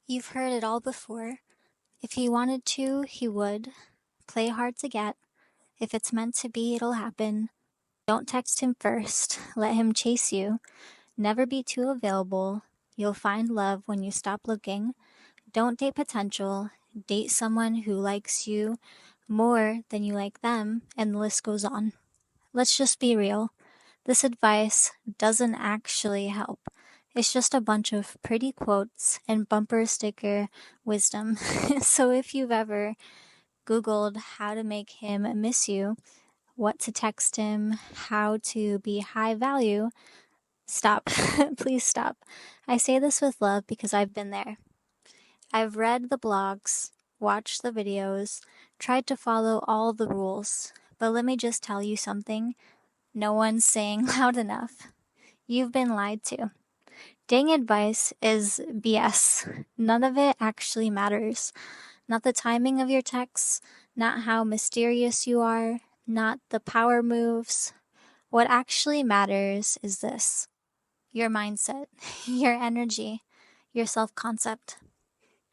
You've heard it all before. If he wanted to, he would. Play hard to get. If it's meant to be, it'll happen. Don't text him first. Let him chase you. Never be too available. You'll find love when you stop looking. Don't date potential. Date someone who likes you more than you like them, and the list goes on. Let's just be real. This advice doesn't actually help. It's just a bunch of pretty quotes and bumper sticker wisdom. So if you've ever Googled how to make him miss you, what to text him, how to be high value, stop. Please stop. I say this with love because I've been there. I've read the blogs, watched the videos, tried to follow all the rules, but let me just tell you something. No one's saying loud enough. You've been lied to. Dating advice is BS. None of it actually matters. Not the timing of your texts, not how mysterious you are, not the power moves. What actually matters is this: your mindset, your energy, your self concept.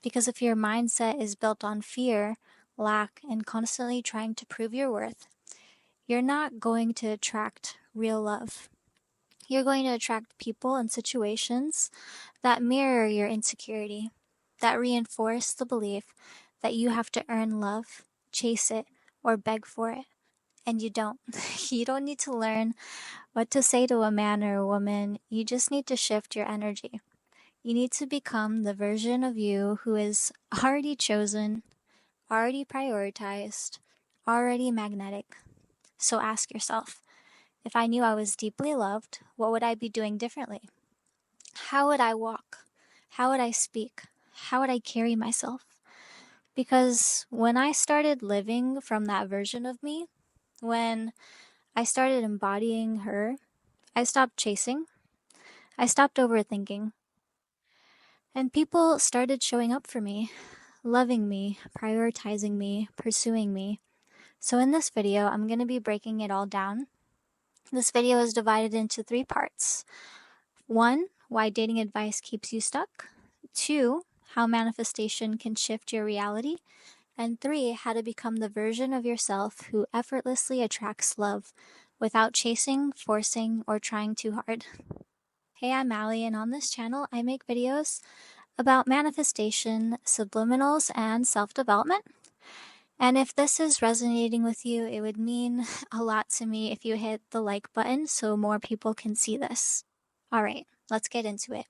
Because if your mindset is built on fear, lack, and constantly trying to prove your worth, you're not going to attract real love. You're going to attract people and situations that mirror your insecurity, that reinforce the belief that you have to earn love, chase it, or beg for it. And you don't. You don't need to learn what to say to a man or a woman. You just need to shift your energy. You need to become the version of you who is already chosen, already prioritized, already magnetic. So ask yourself, if I knew I was deeply loved, what would I be doing differently? How would I walk? How would I speak? How would I carry myself? Because when I started living from that version of me, when I started embodying her, I stopped chasing, I stopped overthinking, and people started showing up for me, loving me, prioritizing me, pursuing me. So in this video, I'm going to be breaking it all down. This video is divided into 3 parts. 1, why dating advice keeps you stuck. 2, how manifestation can shift your reality. And 3, how to become the version of yourself who effortlessly attracts love without chasing, forcing, or trying too hard. Hey, I'm Allie, and on this channel, I make videos about manifestation, subliminals, and self-development. And if this is resonating with you, it would mean a lot to me if you hit the like button so more people can see this. All right, let's get into it.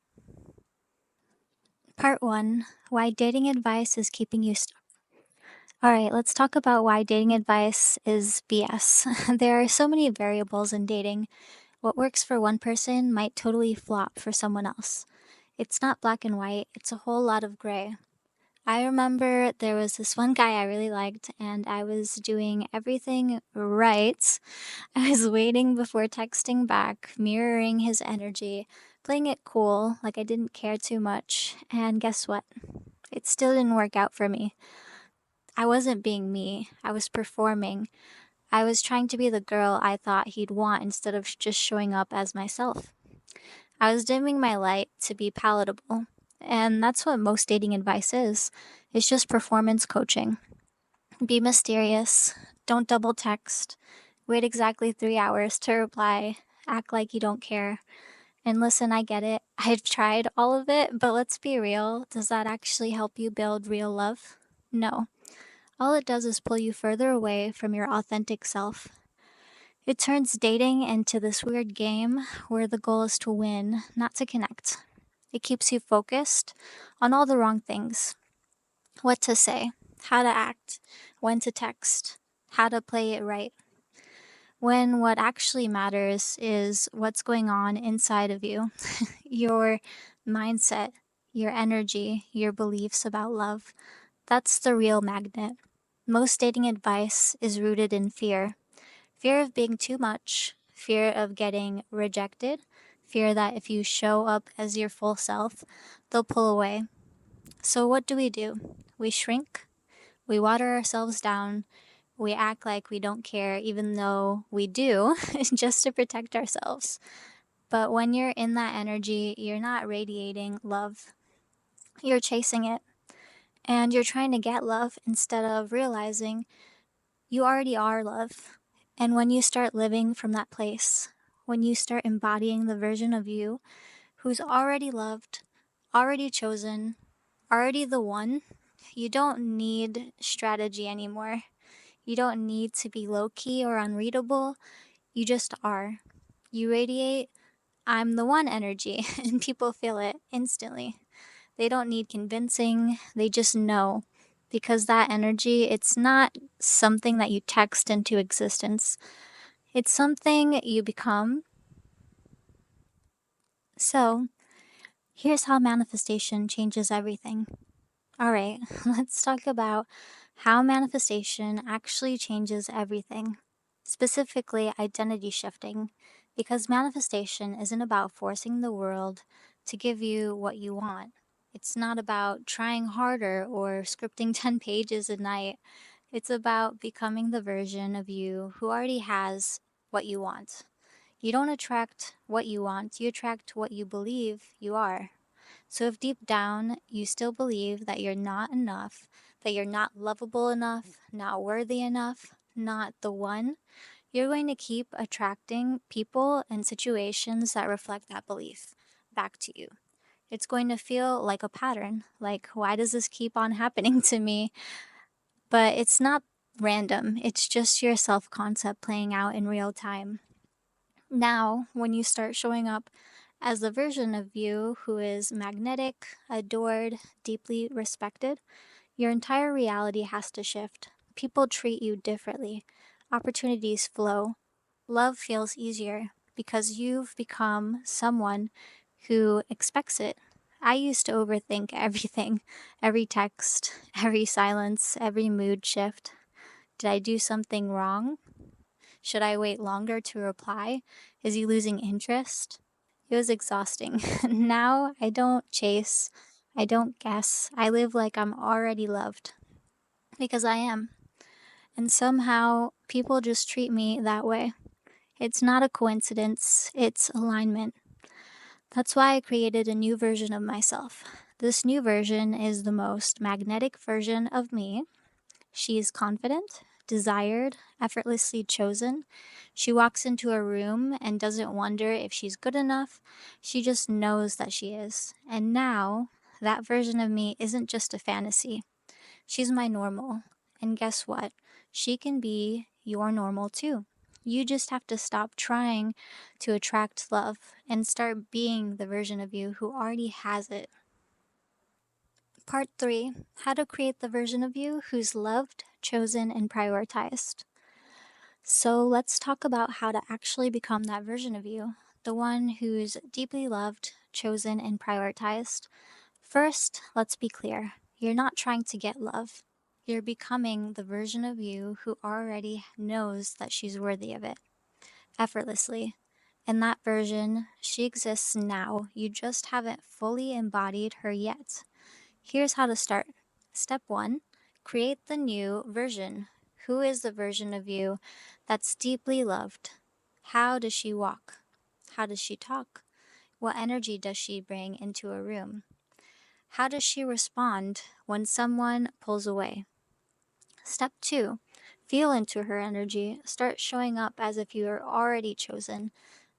Part 1, why dating advice is keeping you stuck. All right, let's talk about why dating advice is BS. There are so many variables in dating. What works for one person might totally flop for someone else. It's not black and white, it's a whole lot of gray. I remember there was this one guy I really liked, and I was doing everything right. I was waiting before texting back, mirroring his energy, playing it cool, like I didn't care too much. And guess what? It still didn't work out for me. I wasn't being me, I was performing. I was trying to be the girl I thought he'd want instead of just showing up as myself. I was dimming my light to be palatable. And that's what most dating advice is. It's just performance coaching. Be mysterious. Don't double text. Wait exactly 3 hours to reply. Act like you don't care. And listen, I get it. I've tried all of it, but let's be real. Does that actually help you build real love? No. All it does is pull you further away from your authentic self. It turns dating into this weird game where the goal is to win, not to connect. It keeps you focused on all the wrong things. What to say, how to act, when to text, how to play it right. When what actually matters is what's going on inside of you, your mindset, your energy, your beliefs about love. That's the real magnet. Most dating advice is rooted in fear. Fear of being too much, fear of getting rejected, fear that if you show up as your full self, they'll pull away. So what do? We shrink, we water ourselves down, we act like we don't care even though we do, just to protect ourselves. But when you're in that energy, you're not radiating love. You're chasing it, and you're trying to get love instead of realizing you already are love. And when you start living from that place, when you start embodying the version of you who's already loved, already chosen, already the one, you don't need strategy anymore. You don't need to be low key or unreadable. You just are. You radiate, I'm the one energy, and people feel it instantly. They don't need convincing, they just know. Because that energy, it's not something that you text into existence, it's something you become. So, here's how manifestation changes everything. All right, let's talk about how manifestation actually changes everything, specifically identity shifting, because manifestation isn't about forcing the world to give you what you want. It's not about trying harder or scripting 10 pages a night. It's about becoming the version of you who already has what you want. You don't attract what you want, you attract what you believe you are. So if deep down you still believe that you're not enough, that you're not lovable enough, not worthy enough, not the one, you're going to keep attracting people and situations that reflect that belief back to you. It's going to feel like a pattern, like, why does this keep on happening to me? But it's not random, it's just your self concept playing out in real time. Now, when you start showing up as the version of you who is magnetic, adored, deeply respected, your entire reality has to shift. People treat you differently, opportunities flow, love feels easier because you've become someone who expects it. I used to overthink everything, every text, every silence, every mood shift. Did I do something wrong? Should I wait longer to reply? Is he losing interest? It was exhausting. Now I don't chase, I don't guess. I live like I'm already loved because I am. And somehow people just treat me that way. It's not a coincidence, it's alignment. That's why I created a new version of myself. This new version is the most magnetic version of me. She is confident, desired, effortlessly chosen. She walks into a room and doesn't wonder if she's good enough. She just knows that she is. And now, that version of me isn't just a fantasy. She's my normal. And guess what? She can be your normal too. You just have to stop trying to attract love and start being the version of you who already has it. Part 3: How to create the version of you who's loved, chosen, and prioritized. So, let's talk about how to actually become that version of you, the one who's deeply loved, chosen, and prioritized. First, let's be clear, you're not trying to get love. You're becoming the version of you who already knows that she's worthy of it, effortlessly. And that version, she exists now. You just haven't fully embodied her yet. Here's how to start. Step 1: create the new version. Who is the version of you that's deeply loved? How does she walk? How does she talk? What energy does she bring into a room? How does she respond when someone pulls away? Step 2: feel into her energy. Start showing up as if you are already chosen.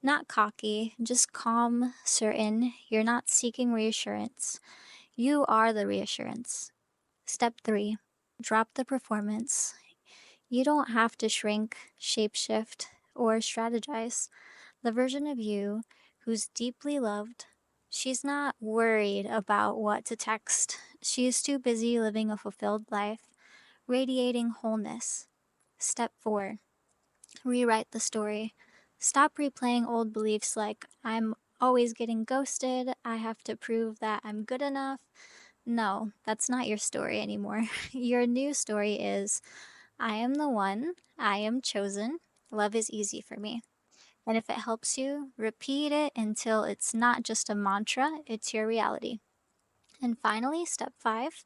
Not cocky, just calm, certain. You're not seeking reassurance. You are the reassurance. Step 3: drop the performance. You don't have to shrink, shapeshift, or strategize. The version of you who's deeply loved, she's not worried about what to text. She is too busy living a fulfilled life, radiating wholeness. Step 4: rewrite the story. Stop replaying old beliefs like, I'm always getting ghosted, I have to prove that I'm good enough. No, that's not your story anymore. Your new story is, I am the one, I am chosen, love is easy for me. And if it helps you, repeat it until it's not just a mantra, it's your reality. And finally, step 5: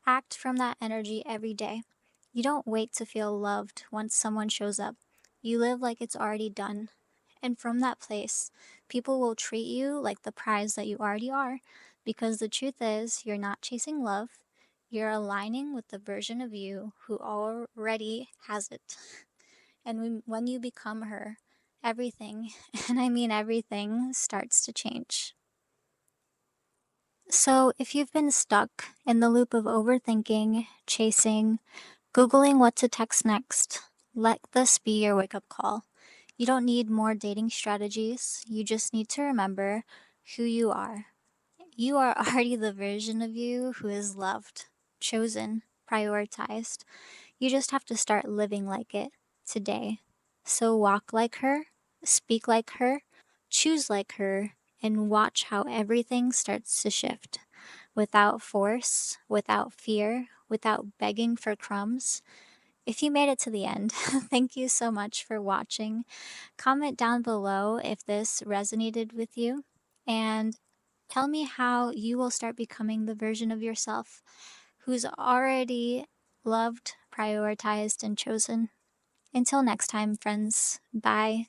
act from that energy every day. You don't wait to feel loved once someone shows up. You live like it's already done. And from that place, people will treat you like the prize that you already are. Because the truth is, you're not chasing love, you're aligning with the version of you who already has it. And when you become her, everything, and I mean everything, starts to change. So, if you've been stuck in the loop of overthinking, chasing, Googling what to text next, let this be your wake up call. You don't need more dating strategies, you just need to remember who you are. You are already the version of you who is loved, chosen, prioritized. You just have to start living like it today. So walk like her, speak like her, choose like her, and watch how everything starts to shift. Without force, without fear, without begging for crumbs. If you made it to the end, thank you so much for watching. Comment down below if this resonated with you, and tell me how you will start becoming the version of yourself who's already loved, prioritized, and chosen. Until next time, friends. Bye.